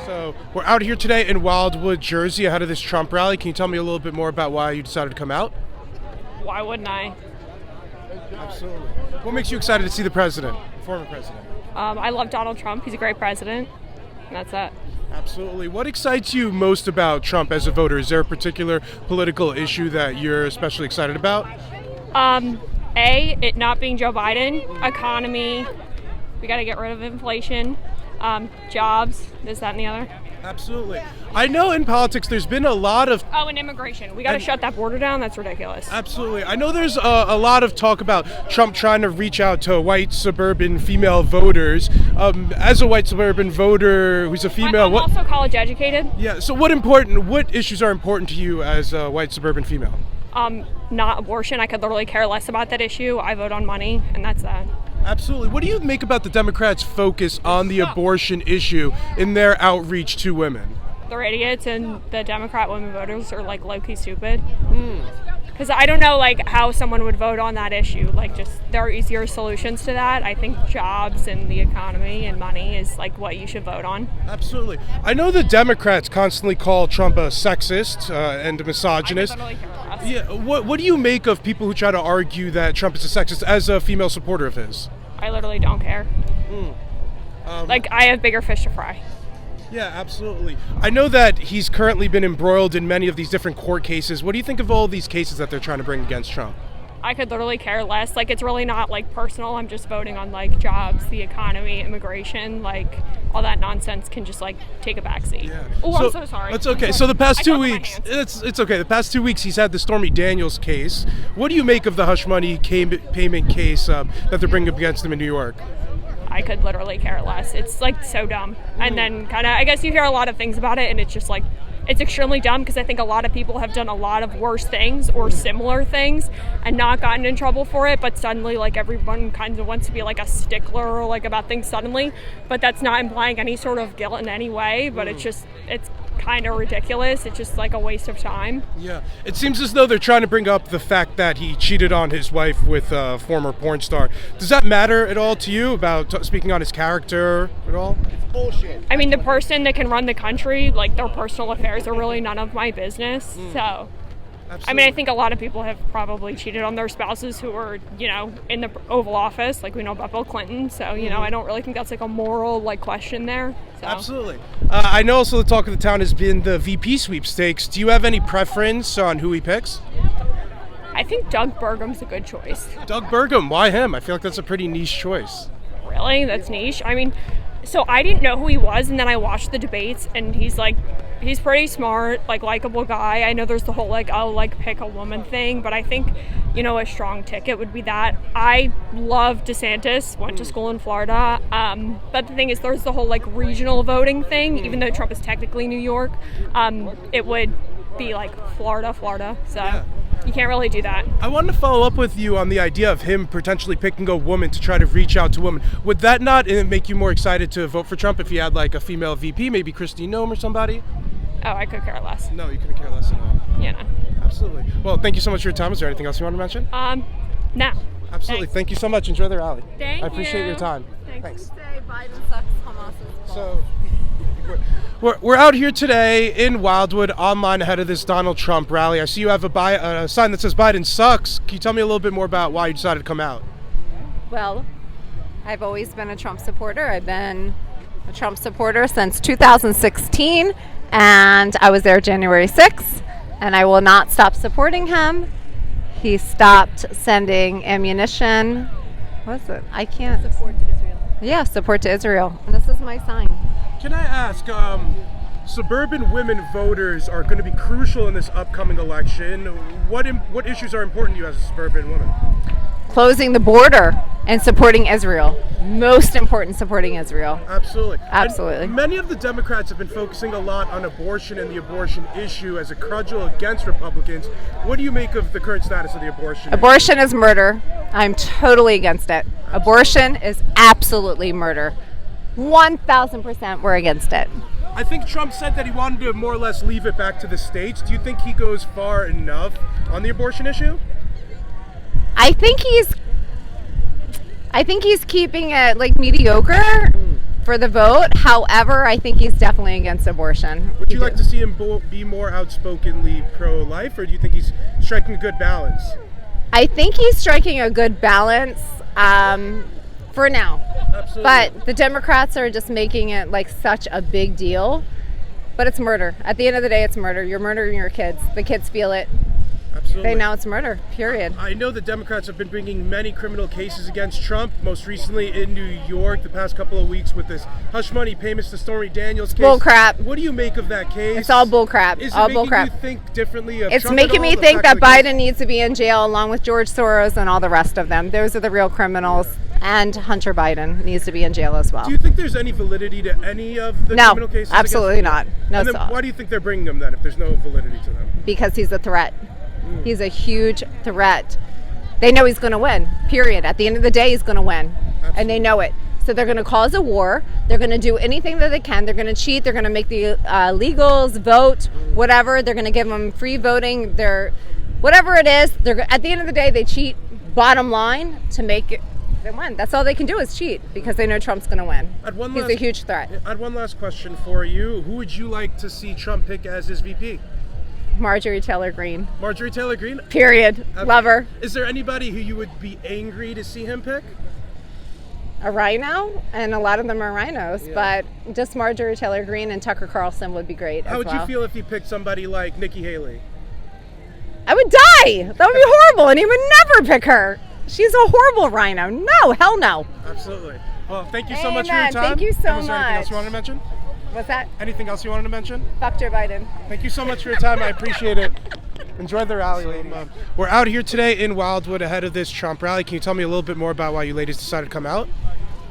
So we're out here today in Wildwood, Jersey, ahead of this Trump rally. Can you tell me a little bit more about why you decided to come out? Why wouldn't I? Absolutely. What makes you excited to see the president, former president? I love Donald Trump. He's a great president. And that's it. Absolutely. What excites you most about Trump as a voter? Is there a particular political issue that you're especially excited about? It not being Joe Biden, economy, we got to get rid of inflation, jobs, this, that, and the other. Absolutely. I know in politics there's been a lot of... Oh, and immigration. We got to shut that border down. That's ridiculous. Absolutely. I know there's a lot of talk about Trump trying to reach out to white suburban female voters. As a white suburban voter who's a female... I'm also college educated. Yeah, so what issues are important to you as a white suburban female? Not abortion. I could literally care less about that issue. I vote on money, and that's that. Absolutely. What do you make about the Democrats' focus on the abortion issue in their outreach to women? They're idiots, and the Democrat women voters are like low-key stupid. Because I don't know how someone would vote on that issue. There are easier solutions to that. I think jobs and the economy and money is what you should vote on. Absolutely. I know the Democrats constantly call Trump a sexist and a misogynist. Yeah. What do you make of people who try to argue that Trump is a sexist as a female supporter of his? I literally don't care. I have bigger fish to fry. Yeah, absolutely. I know that he's currently been embroiled in many of these different court cases. What do you think of all these cases that they're trying to bring against Trump? I could literally care less. It's really not personal. I'm just voting on jobs, the economy, immigration, all that nonsense can just take a backseat. Yeah. Oh, I'm so sorry. That's okay. So the past 2 weeks, it's okay. The past 2 weeks, he's had the Stormy Daniels case. What do you make of the hush money payment case that they're bringing up against him in New York? I could literally care less. It's so dumb. And then I guess you hear a lot of things about it, and it's just it's extremely dumb because I think a lot of people have done a lot of worse things or similar things and not gotten in trouble for it, but suddenly everyone kind of wants to be a stickler or about things suddenly, but that's not implying any sort of guilt in any way, but it's kind of ridiculous. It's just a waste of time. Yeah, it seems as though they're trying to bring up the fact that he cheated on his wife with a former porn star. Does that matter at all to you about speaking on his character at all? It's bullshit. I mean, the person that can run the country, their personal affairs are really none of my business. So Absolutely. I mean, I think a lot of people have probably cheated on their spouses who are, in the Oval Office, we know about Bill Clinton. So, I don't really think that's a moral question there. So. Absolutely. I know also the talk of the town has been the VP sweepstakes. Do you have any preference on who he picks? I think Doug Burgum's a good choice. Doug Burgum, why him? I feel like that's a pretty niche choice. Really? That's niche? I mean, so I didn't know who he was, and then I watched the debates, and he's pretty smart, likable guy. I know there's the whole pick a woman thing, but I think, a strong ticket would be that. I love DeSantis, went to school in Florida, but the thing is there's the whole regional voting thing, even though Trump is technically New York, it would be Florida, so yeah. You can't really do that. I wanted to follow up with you on the idea of him potentially picking a woman to try to reach out to women. Would that not make you more excited to vote for Trump if he had a female VP, maybe Christine Noem or somebody? Oh, I could care less. No, you couldn't care less at all. Yeah, no. Absolutely. Well, thank you so much for your time. Is there anything else you want to mention? No. Absolutely. Thanks. Thank you so much. Enjoy the rally. Thank you. I appreciate your time. Thanks. Say Biden sucks, Hamas is false. So we're out here today in Wildwood, online ahead of this Donald Trump rally. I see you have a sign that says Biden sucks. Can you tell me a little bit more about why you decided to come out? Well, I've always been a Trump supporter. I've been a Trump supporter since 2016, and I was there January 6th, and I will not stop supporting him. He stopped sending ammunition. What is it? I can't. Support to Israel. Yeah, support to Israel. And this is my sign. Can I ask, suburban women voters are going to be crucial in this upcoming election. What issues are important to you as a suburban woman? Closing the border and supporting Israel. Most important, supporting Israel. Absolutely. Absolutely. And many of the Democrats have been focusing a lot on abortion and the abortion issue as a cudgel against Republicans. What do you make of the current status of the abortion? Abortion is murder. I'm totally against it. Abortion is absolutely murder. 1,000% we're against it. I think Trump said that he wanted to more or less leave it back to the states. Do you think he goes far enough on the abortion issue? I think he's keeping it mediocre. for the vote. However, I think he's definitely against abortion. Would you like to see him be more outspokenly pro-life, or do you think he's striking a good balance? I think he's striking a good balance for now. Absolutely. But the Democrats are just making it like such a big deal. But it's murder. At the end of the day, it's murder. You're murdering your kids. The kids feel it. Absolutely. They know it's murder, period. I know the Democrats have been bringing many criminal cases against Trump, most recently in New York the past couple of weeks with this hush money payments to Stormy Daniels case. Bull crap. What do you make of that case? It's all bull crap. Is all it bull making crap. you think differently of It's Trump making at all, me the think fact that the case- Biden needs to be in jail along with George Soros and all the rest of them. Those are the real criminals. And Hunter Biden needs to be in jail as well. Do you think there's any validity to any of the criminal cases? No, absolutely not. No, and then sir. why do you think they're bringing them then if there's no validity to them? Because he's a threat. He's a huge threat. They know he's going to win, period. At the end of the day, he's going to win. Absolutely. And they know it. So they're going to cause a war. They're going to do anything that they can. They're going to cheat. They're going to make the legals vote, whatever. They're going to give them free voting. Whatever it is, at the end of the day, they cheat, bottom line, to make it. They win. That's all they can do is cheat because they know Trump's going to win. He's a huge threat. I had one last question for you. Who would you like to see Trump pick as his VP? Marjorie Taylor Greene. Marjorie Taylor Greene? Period. Love her. Is there anybody who you would be angry to see him pick? A rhino, and a lot of them are rhinos, but just Marjorie Taylor Greene and Tucker Carlson would be great. How would you feel if he picked somebody like Nikki Haley? I would die. That would be horrible, and he would never pick her. She's a horrible rhino. No, hell no. Absolutely. Well, thank you so much for your Amen. time. Thank you so And was there anything else much. you wanted to mention? What's that? Anything else you wanted to mention? Fuck Joe Biden. Thank you so much for your time. I appreciate it. Enjoy the rally, ladies. We're out here today in Wildwood ahead of this Trump rally. Can you tell me a little bit more about why you ladies decided to come out?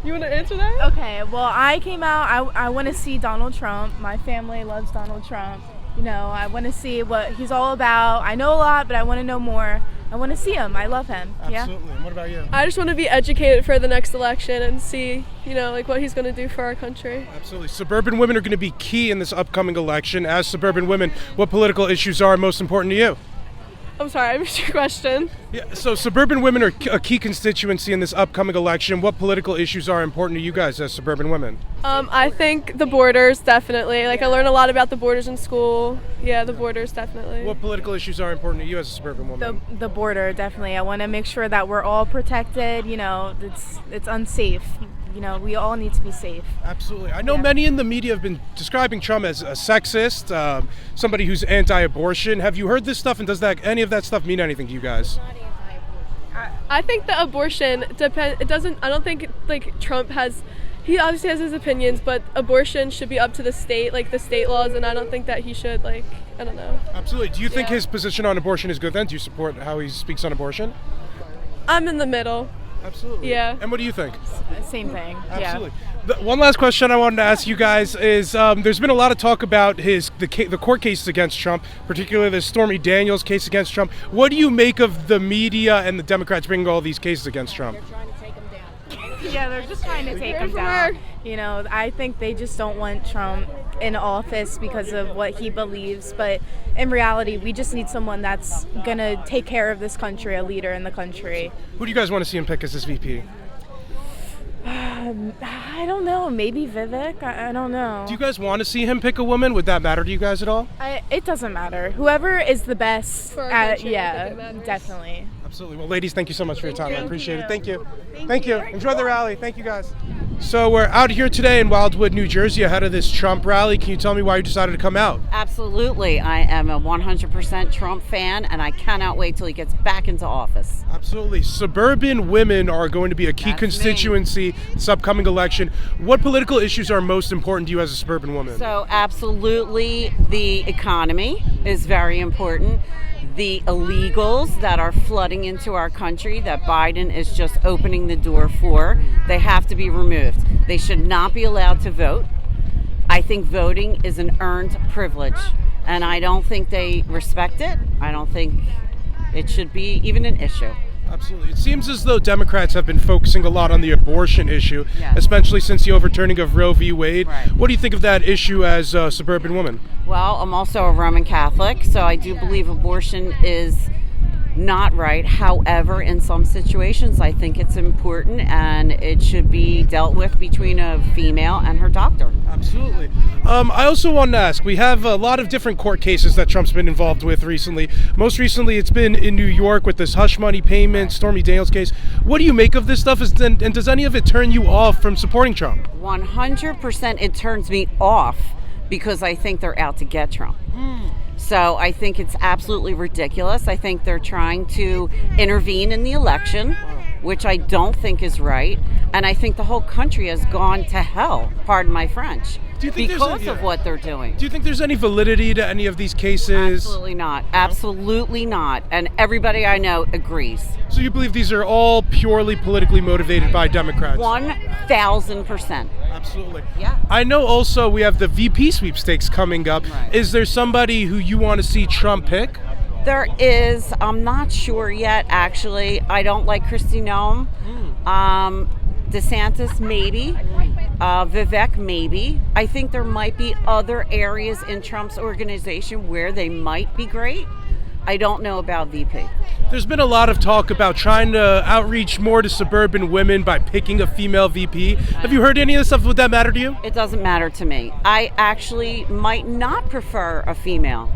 You want to answer that? Okay, well, I came out, I want to see Donald Trump. My family loves Donald Trump. You know, I want to see what he's all about. I know a lot, but I want to know more. I want to see him. I love him. Absolutely. And what about you? I just want to be educated for the next election and see, like what he's going to do for our country. Absolutely. Suburban women are going to be key in this upcoming election. As suburban women, what political issues are most important to you? I'm sorry, I missed your question. Yeah, so suburban women are a key constituency in this upcoming election. What political issues are important to you guys as suburban women? I think the borders, definitely. I learned a lot about the borders in school. Yeah, the borders, definitely. What political issues are important to you as a suburban woman? The border, definitely. I want to make sure that we're all protected. You know, it's unsafe. You know, we all need to be safe. Absolutely. I know many in the media have been describing Trump as a sexist, somebody who's anti-abortion. Have you heard this stuff, and does any of that stuff mean anything to you guys? I think that abortion depends. It doesn't. I don't think Trump has. He obviously has his opinions, but abortion should be up to the state, the state laws, and I don't think that he should. I don't know. Absolutely. Do you think his position on abortion is good? Then do you support how he speaks on abortion? I'm in the middle. Absolutely. Yeah. And what do you think? Same thing. Absolutely. One last question I wanted to ask you guys is there's been a lot of talk about the court cases against Trump, particularly the Stormy Daniels case against Trump. What do you make of the media and the Democrats bringing all these cases against Trump? Yeah, they're just trying to take him down. You know, I think they just don't want Trump in office because of what he believes. But in reality, we just need someone that's going to take care of this country, a leader in the country. Who do you guys want to see him pick as his VP? I don't know. Maybe Vivek? I don't know. Do you guys want to see him pick a woman? Would that matter to you guys at all? It doesn't matter. Whoever is the best. For our country, I yeah, think it matters. definitely. Absolutely. Well, ladies, thank you so much for your time. I appreciate it. Thank you. Thank you. Enjoy the rally. Thank you, guys. So we're out here today in Wildwood, New Jersey, ahead of this Trump rally. Can you tell me why you decided to come out? Absolutely. I am a 100% Trump fan, and I cannot wait till he gets back into office. Absolutely. Suburban women are going to be a key That's constituency this upcoming election. What political issues are most important to you as a suburban woman? So absolutely, the economy is very important. The illegals that are flooding into our country that Biden is just opening the door for, they have to be removed. They should not be allowed to vote. I think voting is an earned privilege, and I don't think they respect it. I don't think it should be even an issue. Absolutely. It seems as though Democrats have been focusing a lot on the abortion issue, Yes. especially since the overturning of Roe v. Wade. Right. What do you think of that issue as a suburban woman? Well, I'm also a Roman Catholic, so I do believe abortion is not right. However, in some situations, I think it's important and it should be dealt with between a female and her doctor. Absolutely. I also want to ask, we have a lot of different court cases that Trump's been involved with recently. Most recently, it's been in New York with this hush money payment, Stormy Daniels case. What do you make of this stuff, and does any of it turn you off from supporting Trump? 100% it turns me off because I think they're out to get Trump. So I think it's absolutely ridiculous. I think they're trying to intervene in the election, which I don't think is right. And I think the whole country has gone to hell, pardon my French, because of what they're doing. Do you think there's any validity to any of these cases? Absolutely not. Absolutely not. And everybody I know agrees. So you believe these are all purely politically motivated by Democrats? 1,000%. Absolutely. Yeah. I know also we have the VP sweepstakes coming up. Right. Is there somebody who you want to see Trump pick? There is. I'm not sure yet, actually. I don't like Kristi Noem. DeSantis, maybe. Vivek, maybe. I think there might be other areas in Trump's organization where they might be great. I don't know about VP. There's been a lot of talk about trying to outreach more to suburban women by picking a female VP. Have you heard any of this stuff? Would that matter to you? It doesn't matter to me. I actually might not prefer a female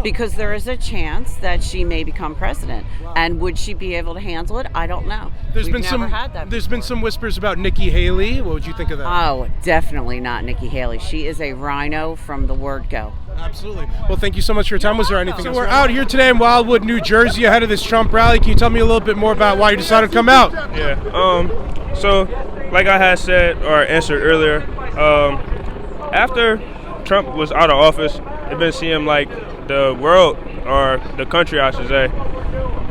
because there is a chance that she may become president. And would she be able to handle it? I don't know. We've never had that There's been before. some whispers about Nikki Haley. What would you think of that? Oh, definitely not Nikki Haley. She is a rhino from the word go. Absolutely. Well, thank you so much for your time. Was there anything else? So we're out here today in Wildwood, New Jersey, ahead of this Trump rally. Can you tell me a little bit more about why you decided to come out? Yeah. So, like I had said or answered earlier, after Trump was out of office, it been seeming like the world, or the country, I should say,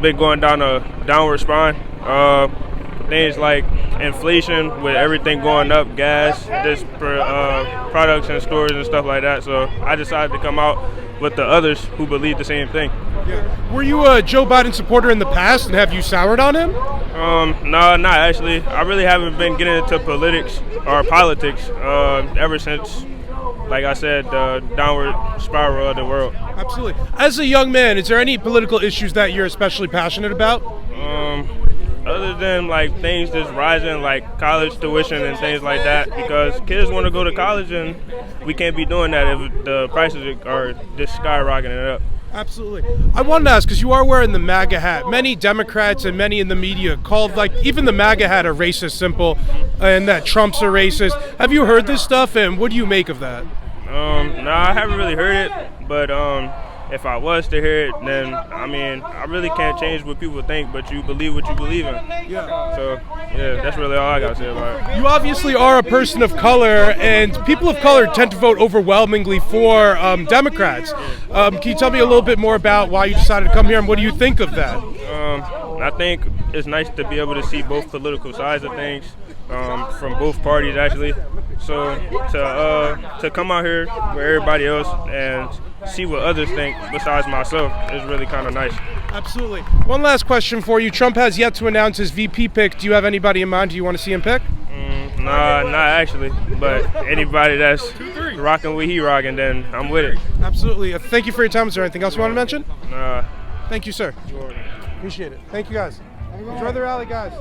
been going down a downward spiral. Things like inflation with everything going up, gas, products in stores and stuff like that. So I decided to come out with the others who believe the same thing. Yeah. Were you a Joe Biden supporter in the past, and have you soured on him? No, not actually. I really haven't been getting into politics ever since, like I said, the downward spiral of the world. Absolutely. As a young man, is there any political issues that you're especially passionate about? Other than like things just rising, like college tuition and things like that, because kids want to go to college and we can't be doing that if the prices are just skyrocketing it up. Absolutely. I wanted to ask, because you are wearing the MAGA hat. Many Democrats and many in the media called, like, even the MAGA hat a racist symbol, and that Trump's a racist. Have you heard this stuff, and what do you make of that? No, I haven't really heard it, but if I was to hear it, then, I mean, I really can't change what people think, but you believe what you believe in. Yeah. So, yeah, that's really all I got to say about it. You obviously are a person of color, and people of color tend to vote overwhelmingly for Democrats. Can you tell me a little bit more about why you decided to come here, and what do you think of that? I think it's nice to be able to see both political sides of things, from both parties, actually. So to come out here with everybody else and see what others think besides myself is really kind of nice. Absolutely. One last question for you. Trump has yet to announce his VP pick. Do you have anybody in mind? Do you want to see him pick? Nah, not actually. But anybody that's rocking what he rocking, then I'm with it. Absolutely. Thank you for your time. Is there anything else you want to mention? Nah. Thank you, sir. Appreciate it. Thank you, guys. Enjoy the rally, guys.